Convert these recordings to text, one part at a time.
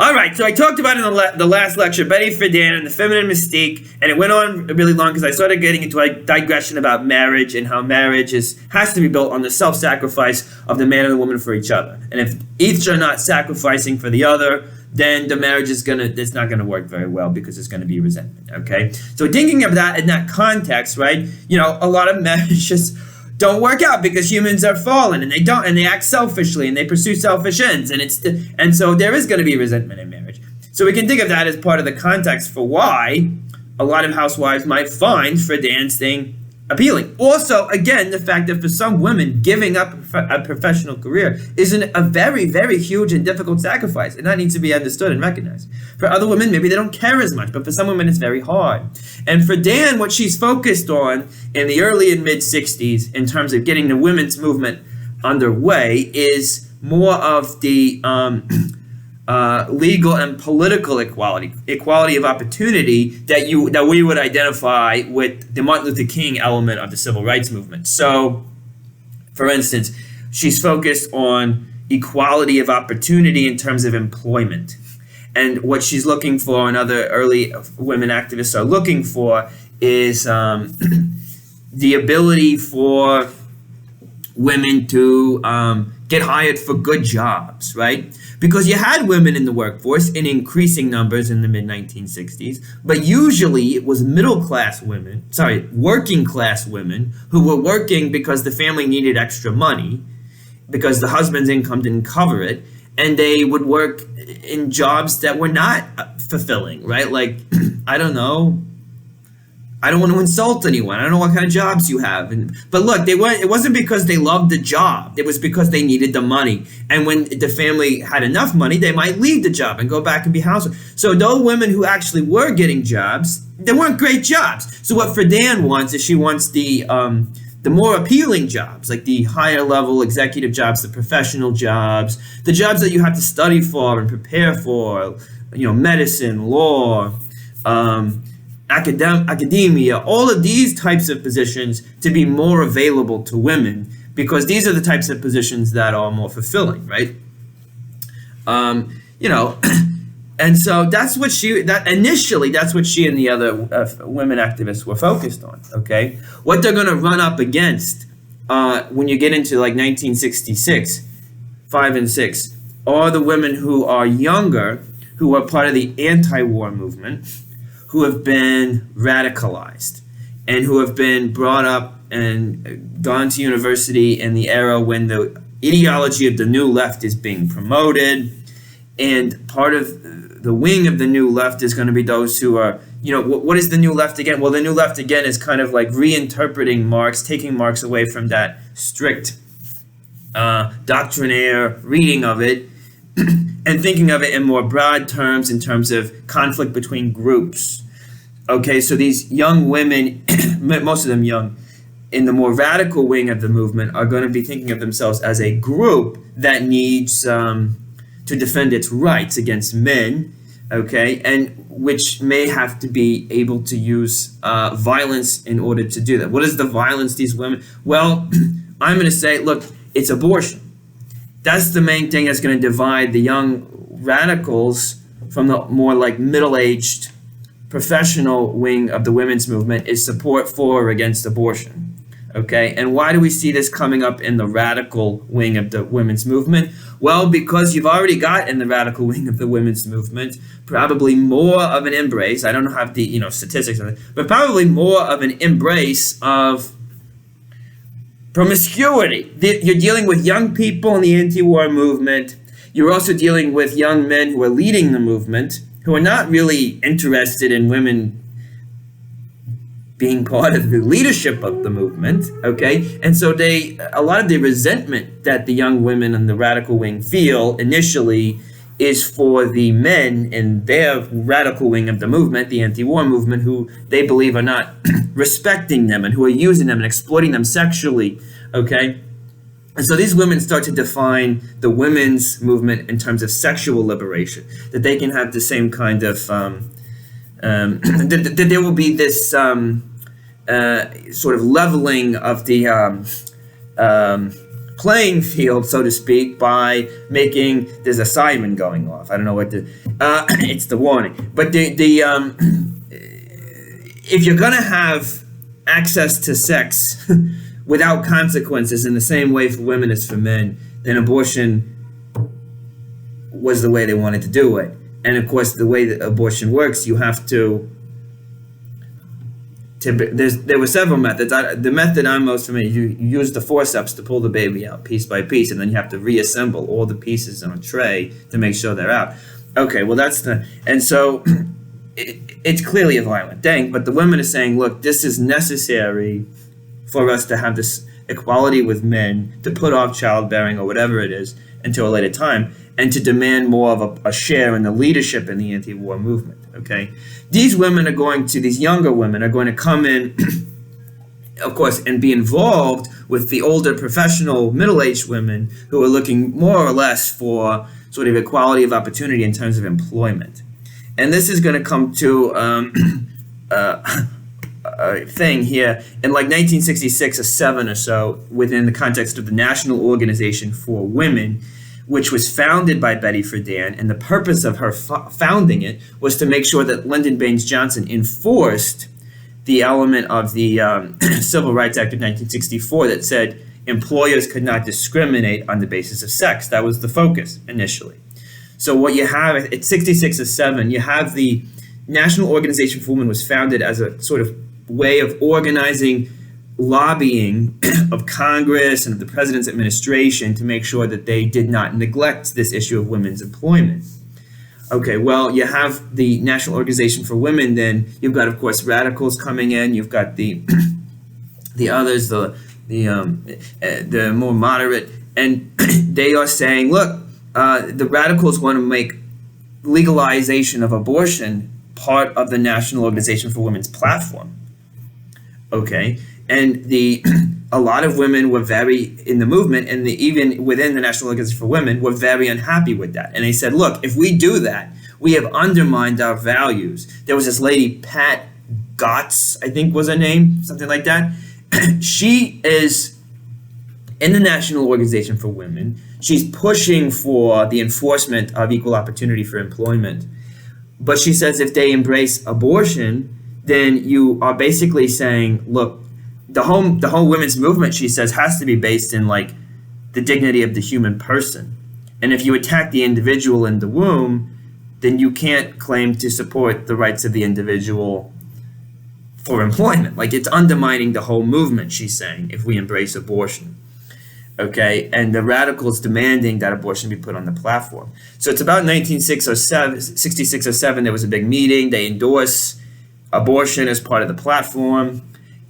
All right, so I talked about in the last lecture, Betty Friedan and the feminine mystique, and it went on really long because I started getting into a digression about marriage and how marriage has to be built on the self-sacrifice of the man and the woman for each other. And if each are not sacrificing for the other, then the marriage it's not gonna work very well because there's gonna be resentment, okay? So thinking of that in that context, right, a lot of marriages don't work out because humans are fallen and they act selfishly and they pursue selfish ends and so there is going to be resentment in marriage. So we can think of that as part of the context for why a lot of housewives might find Friedan's thing appealing. Also, again, the fact that for some women, giving up a professional career is a very, very huge and difficult sacrifice, and that needs to be understood and recognized. For other women, maybe they don't care as much, but for some women, it's very hard. And for Dan, what she's focused on in the early and mid-'60s in terms of getting the women's movement underway is more of the legal and political equality of opportunity that we would identify with the Martin Luther King element of the civil rights movement. So, for instance, she's focused on equality of opportunity in terms of employment. And what she's looking for, and other early women activists are looking for, is the ability for women to get hired for good jobs, right? Because you had women in the workforce in increasing numbers in the mid-1960s, but usually it was working class women who were working because the family needed extra money, because the husband's income didn't cover it, and they would work in jobs that were not fulfilling, right? Like, I don't want to insult anyone. I don't know what kind of jobs you have. But look, it wasn't because they loved the job. It was because they needed the money. And when the family had enough money, they might leave the job and go back and be housewives. So those women who actually were getting jobs, they weren't great jobs. So what Friedan wants is she wants the more appealing jobs, like the higher level executive jobs, the professional jobs, the jobs that you have to study for and prepare for, medicine, law, academia, all of these types of positions to be more available to women, because these are the types of positions that are more fulfilling, right? And so that's what she and the other women activists were focused on, okay? What they're gonna run up against when you get into like 1966, 5 and 6, are the women who are younger, who are part of the anti-war movement, who have been radicalized and who have been brought up and gone to university in the era when the ideology of the New Left is being promoted. And part of the wing of the New Left is going to be those who are, what is the New Left again? Well, the New Left again is kind of like reinterpreting Marx, taking Marx away from that strict doctrinaire reading of it, and thinking of it in more broad terms, in terms of conflict between groups. Okay, so these young women, most of them young, in the more radical wing of the movement are going to be thinking of themselves as a group that needs to defend its rights against men, okay, and which may have to be able to use violence in order to do that. What is the violence these women? Well, I'm going to say, look, it's abortion. That's the main thing that's going to divide the young radicals from the more like middle-aged professional wing of the women's movement, is support for or against abortion. Okay, and why do we see this coming up in the radical wing of the women's movement? Well, because you've already got in the radical wing of the women's movement probably more of an embrace. I don't have the statistics on it, but probably more of an embrace of promiscuity. You're dealing with young people in the anti-war movement. You're also dealing with young men who are leading the movement, who are not really interested in women being part of the leadership of the movement, okay? And so a lot of the resentment that the young women in the radical wing feel initially is for the men in their radical wing of the movement, the anti-war movement, who they believe are not respecting them and who are using them and exploiting them sexually, okay? And so these women start to define the women's movement in terms of sexual liberation, that they can have the same kind of, that there will be this sort of leveling of the playing field, so to speak, by making there's a siren going off. I don't know what it's the warning. But if you're gonna have access to sex without consequences in the same way for women as for men, then abortion was the way they wanted to do it. And of course, the way that abortion works, you have to there were several methods. The method I'm most familiar, you use the forceps to pull the baby out piece by piece, and then you have to reassemble all the pieces on a tray to make sure they're out. Okay, well and so it's clearly a violent thing, but the women are saying, look, this is necessary for us to have this equality with men, to put off childbearing or whatever it is until a later time, and to demand more of a share in the leadership in the anti-war movement, okay? These younger women are going to come in, of course, and be involved with the older professional middle-aged women who are looking more or less for sort of equality of opportunity in terms of employment. And this is going to come to a thing here in like 1966 or 7 or so within the context of the National Organization for Women, which was founded by Betty Friedan, and the purpose of her founding it was to make sure that Lyndon Baines Johnson enforced the element of the Civil Rights Act of 1964 that said employers could not discriminate on the basis of sex. That was the focus initially. So what you have at 66 or 7, you have the National Organization for Women was founded as a sort of way of organizing lobbying of Congress and of the president's administration to make sure that they did not neglect this issue of women's employment. Okay, well, you have the National Organization for Women, then you've got, of course, radicals coming in, you've got the others, the more moderate, and they are saying, look, the radicals want to make legalization of abortion part of the National Organization for Women's platform. Okay, and a lot of women were very in the movement, and even within the National Organization for Women were very unhappy with that. And they said, look, if we do that, we have undermined our values. There was this lady, Pat Gotts, I think was her name, something like that. She is in the National Organization for Women. She's pushing for the enforcement of equal opportunity for employment. But she says if they embrace abortion, then you are basically saying, look, the whole women's movement, she says, has to be based in like the dignity of the human person. And if you attack the individual in the womb, then you can't claim to support the rights of the individual for employment. Like, it's undermining the whole movement, she's saying, if we embrace abortion. Okay, and the radicals demanding that abortion be put on the platform. So it's about 1966 or 7, there was a big meeting. They endorse abortion as part of the platform.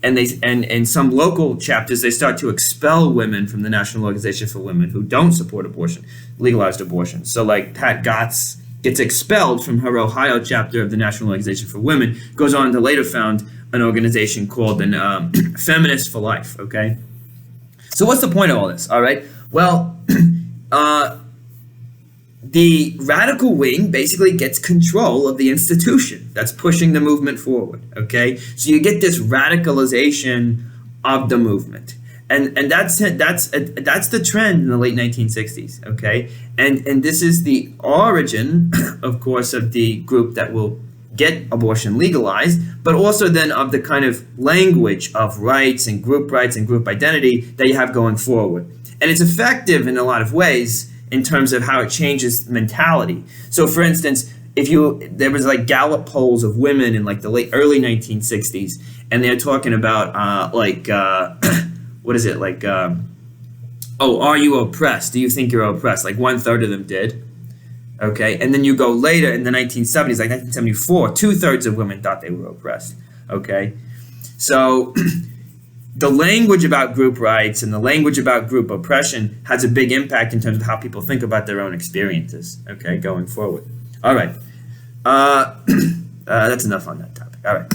And in some local chapters, they start to expel women from the National Organization for Women who don't support abortion, legalized abortion. So like Pat Gotts gets expelled from her Ohio chapter of the National Organization for Women, goes on to later found an organization called the Feminists for Life, okay? So what's the point of all this, all right? Well, the radical wing basically gets control of the institution that's pushing the movement forward, okay? So you get this radicalization of the movement. And that's the trend in the late 1960s, okay? And this is the origin, of course, of the group that will get abortion legalized, but also then of the kind of language of rights and group identity that you have going forward. And it's effective in a lot of ways in terms of how it changes mentality. So for instance, there was like Gallup polls of women in like the early 1960s, and they're talking about what is it, like, are you oppressed? Do you think you're oppressed? Like 1/3 of them did. Okay, and then you go later in the 1970s, like 1974, 2/3 of women thought they were oppressed. Okay, so the language about group rights and the language about group oppression has a big impact in terms of how people think about their own experiences, okay, going forward. All right, that's enough on that topic. All right.